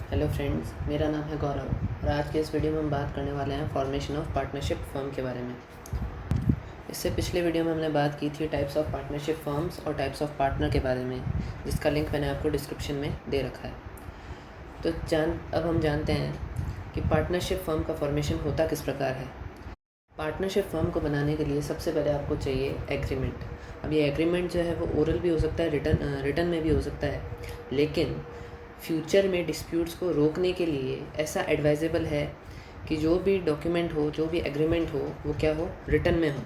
Hello friends, मेरा नाम है गौरव और आज के इस वीडियो में हम बात करने वाले हैं फॉर्मेशन ऑफ पार्टनरशिप फर्म के बारे में। इससे पिछले वीडियो में हमने बात की थी टाइप्स ऑफ पार्टनरशिप फर्म्स और टाइप्स ऑफ पार्टनर के बारे में, जिसका लिंक मैंने आपको डिस्क्रिप्शन में दे रखा है। तो अब हम जानते हैं कि पार्टनरशिप फर्म का फॉर्मेशन होता किस प्रकार है। पार्टनरशिप फर्म को बनाने के लिए सबसे पहले आपको चाहिए एग्रीमेंट। अब ये एग्रीमेंट जो है वो ओरल भी हो सकता है, रिटर्न में भी हो सकता है, लेकिन फ्यूचर में डिस्प्यूट्स को रोकने के लिए ऐसा एडवाइजेबल है कि जो भी डॉक्यूमेंट हो, जो भी एग्रीमेंट हो, वो क्या हो, रिटर्न में हो।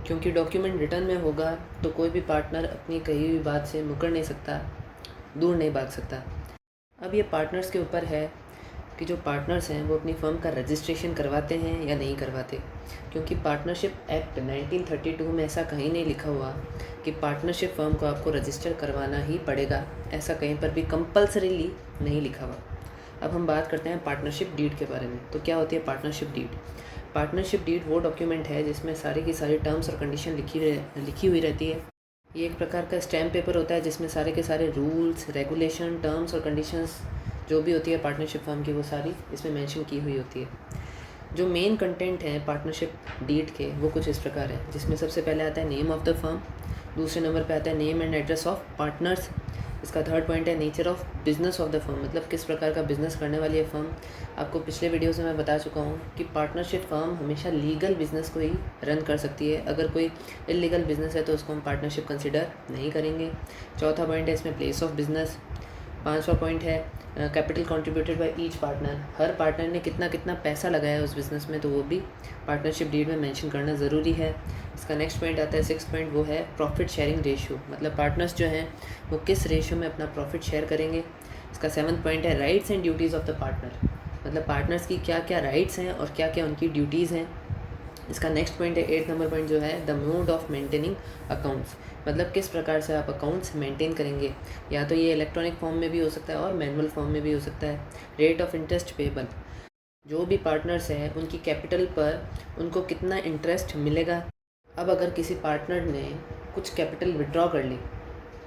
क्योंकि डॉक्यूमेंट रिटर्न में होगा तो कोई भी पार्टनर अपनी कही हुई बात से मुकर नहीं सकता, दूर नहीं भाग सकता। अब ये पार्टनर्स के ऊपर है कि जो पार्टनर्स हैं वो अपनी फर्म का रजिस्ट्रेशन करवाते हैं या नहीं करवाते। क्योंकि पार्टनरशिप एक्ट 1932 में ऐसा कहीं नहीं लिखा हुआ कि पार्टनरशिप फर्म को आपको रजिस्टर करवाना ही पड़ेगा, ऐसा कहीं पर भी कंपल्सरीली नहीं लिखा हुआ। अब हम बात करते हैं पार्टनरशिप डीड के बारे में। तो क्या होती है पार्टनरशिप डीड? पार्टनरशिप डीड वो डॉक्यूमेंट है जिसमें सारी की सारी टर्म्स और कंडीशन लिखी हुई रहती है। ये एक प्रकार का स्टैम्प पेपर होता है जिसमें सारे के सारे रूल्स, रेगुलेशन, टर्म्स और कंडीशंस जो भी होती है पार्टनरशिप फर्म की, वो सारी इसमें मेंशन की हुई होती है। जो मेन कंटेंट है पार्टनरशिप डीड के वो कुछ इस प्रकार है, जिसमें सबसे पहले आता है नेम ऑफ़ द फर्म, दूसरे नंबर पे आता है name and address of partners, इसका थर्ड पॉइंट है nature of business of the firm, मतलब किस प्रकार का बिज़नेस करने वाली है फर्म। आपको पिछले वीडियोस में मैं बता चुका हूँ कि पार्टनरशिप फर्म हमेशा लीगल बिज़नेस को ही रन कर सकती है। अगर कोई इलीगल बिज़नेस है तो उसको हम पार्टनरशिप कंसिडर नहीं करेंगे। चौथा पॉइंट है इसमें प्लेस ऑफ बिज़नेस। पाँचवा पॉइंट है capital contributed by each partner, her partner ने कितना कितना पैसा लगाया है उस बिज़नेस में, तो वो भी पार्टनरशिप डीड में मेंशन करना ज़रूरी है। इसका नेक्स्ट पॉइंट आता है, सिक्स पॉइंट, वो है प्रॉफिट शेयरिंग रेशियो, मतलब पार्टनर्स जो हैं वो किस रेशियो में अपना प्रॉफिट शेयर करेंगे। इसका सेवन्थ पॉइंट है rights and duties of the partner, मतलब पार्टनर्स की क्या क्या राइट्स हैं और क्या क्या उनकी ड्यूटीज़ हैं। इसका नेक्स्ट पॉइंट है, एट्थ नंबर पॉइंट जो है the mode of maintaining accounts, मतलब किस प्रकार से आप अकाउंट्स मेंटेन करेंगे। या तो ये इलेक्ट्रॉनिक फॉर्म में भी हो सकता है और मैनुअल फॉर्म में भी हो सकता है। रेट ऑफ इंटरेस्ट पेबल, जो भी पार्टनर्स हैं उनकी कैपिटल पर उनको कितना इंटरेस्ट मिलेगा। अब अगर किसी पार्टनर ने कुछ कैपिटल विड्रॉ कर ली,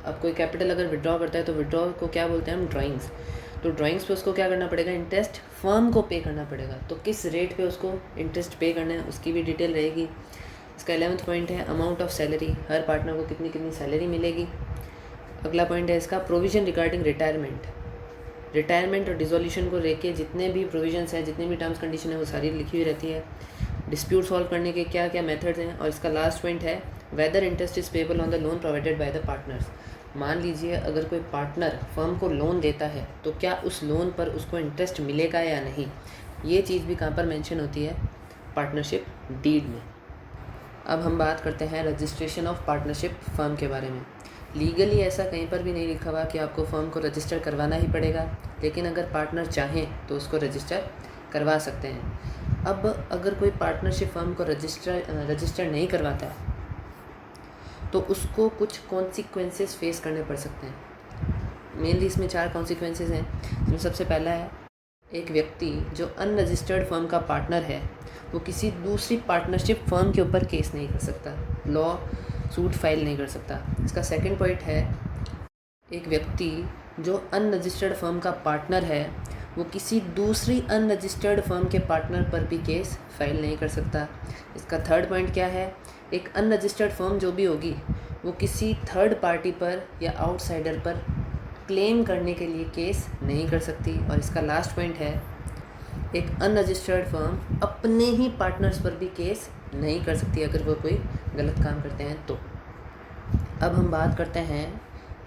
अब कोई कैपिटल अगर विड्रॉ करता है तो विड्रॉ को क्या बोलते हैं हम, ड्राइंग्स। तो ड्राइंग्स पे उसको क्या करना पड़ेगा, इंटरेस्ट फर्म को पे करना पड़ेगा। तो किस रेट पे उसको इंटरेस्ट पे करना है उसकी भी डिटेल रहेगी। इसका 11th पॉइंट है amount of salary, her partner को कितनी कितनी सैलरी मिलेगी। अगला पॉइंट है इसका प्रोविज़न रिगार्डिंग रिटायरमेंट और डिसोल्यूशन को लेके जितने भी प्रोविजंस हैं, जितने भी टर्म्स कंडीशन है वो सारी लिखी हुई रहती है। डिस्प्यूट सॉल्व करने के क्या क्या मेथड्स हैं। और इसका लास्ट पॉइंट है whether interest is payable on the loan provided by the partners. मान लीजिए अगर कोई पार्टनर फर्म को लोन देता है तो क्या उस लोन पर उसको इंटरेस्ट मिलेगा या नहीं, ये चीज़ भी कहाँ पर मेंशन होती है, पार्टनरशिप डीड में। अब हम बात करते हैं रजिस्ट्रेशन ऑफ पार्टनरशिप फर्म के बारे में। लीगली ऐसा कहीं पर भी नहीं लिखा हुआ कि आपको फर्म को रजिस्टर करवाना ही पड़ेगा, लेकिन अगर पार्टनर चाहें तो उसको रजिस्टर करवा सकते हैं। अब अगर कोई पार्टनरशिप फर्म को रजिस्टर नहीं करवाता है तो उसको कुछ कॉन्सिक्वेंसेस फेस करने पड़ सकते हैं। मेनली इसमें 4 कॉन्सिक्वेंसेस हैं, जिसमें सबसे पहला है एक व्यक्ति जो अनरजिस्टर्ड फर्म का पार्टनर है वो किसी दूसरी पार्टनरशिप फर्म के ऊपर केस नहीं कर सकता, लॉ सूट फाइल नहीं कर सकता। इसका सेकंड पॉइंट है एक व्यक्ति जो अनरजिस्टर्ड फर्म का पार्टनर है वो किसी दूसरी अनरजिस्टर्ड फर्म के पार्टनर पर भी केस फाइल नहीं कर सकता। इसका थर्ड पॉइंट क्या है, एक अनरजिस्टर्ड फर्म जो भी होगी वो किसी थर्ड पार्टी पर या आउटसाइडर पर क्लेम करने के लिए केस नहीं कर सकती। और इसका लास्ट पॉइंट है एक अनरजिस्टर्ड फर्म अपने ही पार्टनर्स पर भी केस नहीं कर सकती अगर वो कोई गलत काम करते हैं तो। अब हम बात करते हैं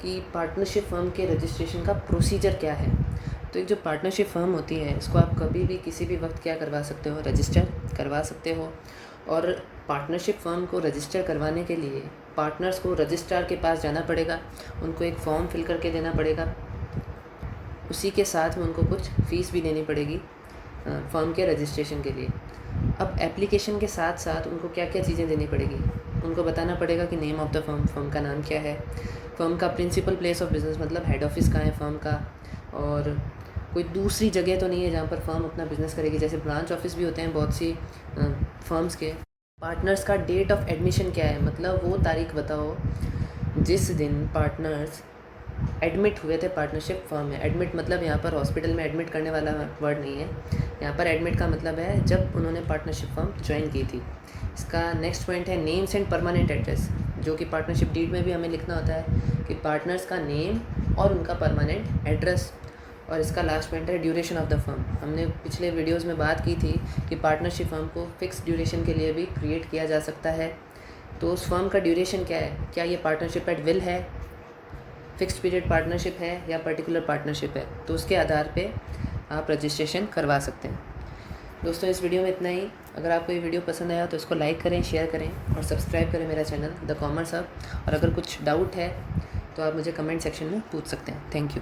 कि पार्टनरशिप फर्म के रजिस्ट्रेशन का प्रोसीजर क्या है। तो एक जो पार्टनरशिप फर्म होती है इसको आप कभी भी किसी भी वक्त क्या करवा सकते हो, रजिस्टर करवा सकते हो। और पार्टनरशिप फर्म को रजिस्टर करवाने के लिए पार्टनर्स को रजिस्ट्रार के पास जाना पड़ेगा, उनको एक फॉर्म फिल करके देना पड़ेगा, उसी के साथ में उनको कुछ फ़ीस भी देनी पड़ेगी फर्म के रजिस्ट्रेशन के लिए। अब एप्लीकेशन के साथ साथ उनको क्या क्या चीज़ें देनी पड़ेगी, उनको बताना पड़ेगा कि name of the firm, firm का नाम क्या है, फर्म का प्रिंसिपल प्लेस ऑफ बिज़नेस, मतलब हेड ऑफिस कहाँ है फर्म का, और कोई दूसरी जगह तो नहीं है जहाँ पर फर्म अपना बिज़नेस करेगी, जैसे ब्रांच ऑफिस भी होते हैं बहुत सी फर्म्स के। पार्टनर्स का डेट ऑफ एडमिशन क्या है, मतलब वो तारीख बताओ जिस दिन पार्टनर्स एडमिट हुए थे पार्टनरशिप फर्म में। एडमिट मतलब यहाँ पर हॉस्पिटल में एडमिट करने वाला वर्ड नहीं है, यहाँ पर एडमिट का मतलब है जब उन्होंने पार्टनरशिप फर्म ज्वाइन की थी। इसका नेक्स्ट पॉइंट है नेम्स एंड परमानेंट एड्रेस, जो कि पार्टनरशिप डीड में भी हमें लिखना होता है कि पार्टनर्स का नेम और उनका परमानेंट एड्रेस। और इसका लास्ट पॉइंट है ड्यूरेशन ऑफ द फर्म। हमने पिछले वीडियोस में बात की थी कि पार्टनरशिप फर्म को फिक्स ड्यूरेशन के लिए भी क्रिएट किया जा सकता है। तो उस फर्म का ड्यूरेशन क्या है, क्या ये पार्टनरशिप एट विल है, फिक्स्ड पीरियड पार्टनरशिप है या पर्टिकुलर पार्टनरशिप है, तो उसके आधार पे आप रजिस्ट्रेशन करवा सकते हैं। दोस्तों इस वीडियो में इतना ही। अगर आपको ये वीडियो पसंद आया तो इसको लाइक करें, शेयर करें और सब्सक्राइब करें मेरा चैनल द कॉमर्स हब। और अगर कुछ डाउट है तो आप मुझे कमेंट सेक्शन में पूछ सकते हैं। Thank you.